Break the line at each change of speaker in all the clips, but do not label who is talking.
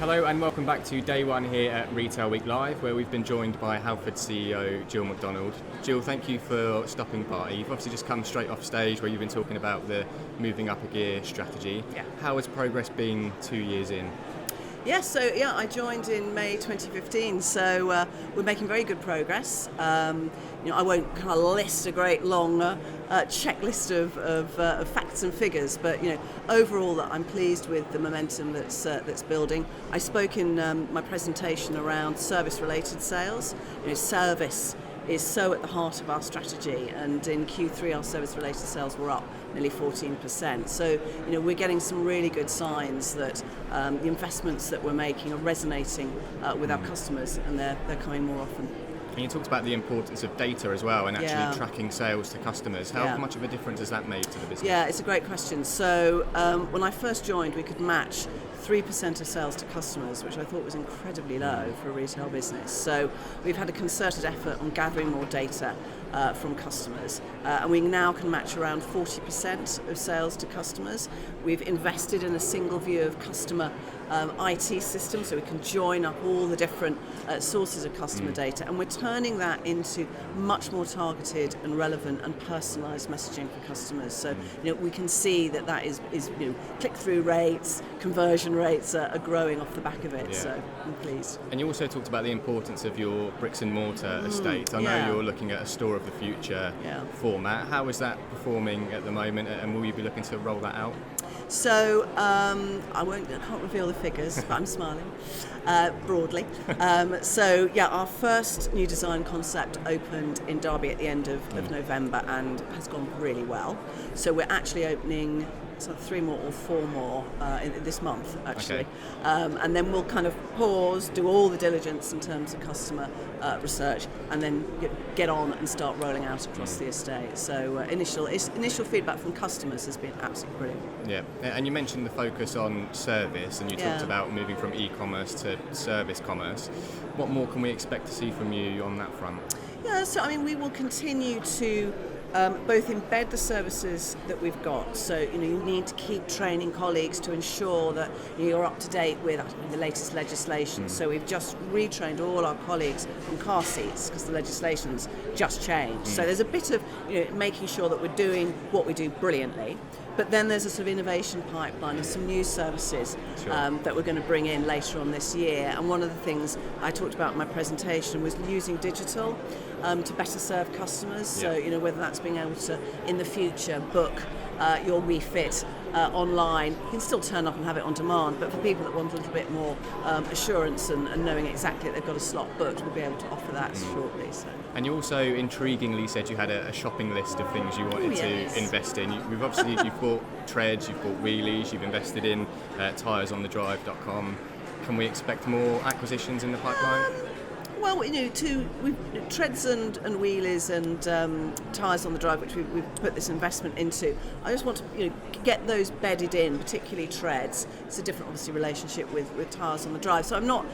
Hello and welcome back to day one here at Retail Week Live, where we've been joined by Halford CEO Jill McDonald. Jill, thank you for stopping by. You've obviously just come straight off stage where you've been talking about the moving up a gear strategy.
Yeah.
How has progress been 2 years in?
I joined in May 2015, so we're making very good progress. I won't kind of list a great long checklist of facts and figures, but overall, I'm pleased with the momentum that's building. I spoke in my presentation around service-related sales. Service is so at the heart of our strategy, and in Q3 our service-related sales were up nearly 14%. So we're getting some really good signs that the investments that we're making are resonating with our customers, and they're coming more often.
And you talked about the importance of data as well, and actually tracking sales to customers. How much of a difference has that made to the business?
Yeah, it's a great question. So when I first joined, we could match 3% of sales to customers, which I thought was incredibly low for a retail business. So we've had a concerted effort on gathering more data from customers, and we now can match around 40% of sales to customers. We've invested in a single view of customer IT system, so we can join up all the different sources of customer data, and we're turning that into much more targeted and relevant and personalised messaging for customers. So we can see that is click-through rates, conversion rates are growing off the back of it. So I'm pleased.
And you also talked about the importance of your bricks and mortar estate. I know you're looking at a store of the future format. How is that performing at the moment, and will you be looking to roll that out?
So I can't reveal the figures, but I'm smiling broadly. Our first new design concept opened in Derby at the end of November and has gone really well. So we're actually opening 3 more or 4 more in this month, actually.
Okay.
And then we'll kind of pause, do all the diligence in terms of customer research, and then get on and start rolling out across the estate. So initial feedback from customers has been absolutely brilliant.
Yeah, and you mentioned the focus on service, and you talked about moving from e-commerce to service commerce. What more can we expect to see from you on that front?
Yeah, so we will continue to both embed the services that we've got. So you need to keep training colleagues to ensure that you're up to date with the latest legislation. So we've just retrained all our colleagues on car seats because the legislation's just changed. So there's a bit of making sure that we're doing what we do brilliantly. But then there's a sort of innovation pipeline of some new services that we're going to bring in later on this year. And one of the things I talked about in my presentation was using digital to better serve customers.
Yeah.
So whether that's being able to, in the future, book your refit online. You can still turn up and have it on demand, but for people that want a little bit more assurance and knowing exactly that they've got a slot booked, we'll be able to offer that shortly. So.
And you also intriguingly said you had a shopping list of things you wanted to invest in. You've bought treads, you've bought wheelies, you've invested in tyresonthedrive.com. Can we expect more acquisitions in the pipeline?
Treads and wheelies and tyres on the drive, which we've put this investment into. I just want to get those bedded in, particularly treads. It's a different, obviously, relationship with tyres on the drive. So I'm not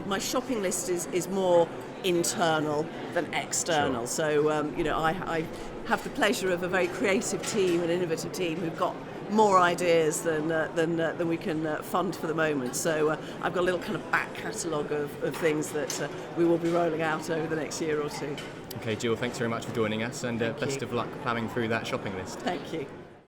my shopping list is more internal than external.
Sure.
So I have the pleasure of a very creative team, an innovative team who've got more ideas than we can fund for the moment. So I've got a little kind of back catalogue of things that we will be rolling out over the next year or two.
Okay, Jill, thanks very much for joining us, and best
you.
of luck ploughing through that shopping list.
Thank you.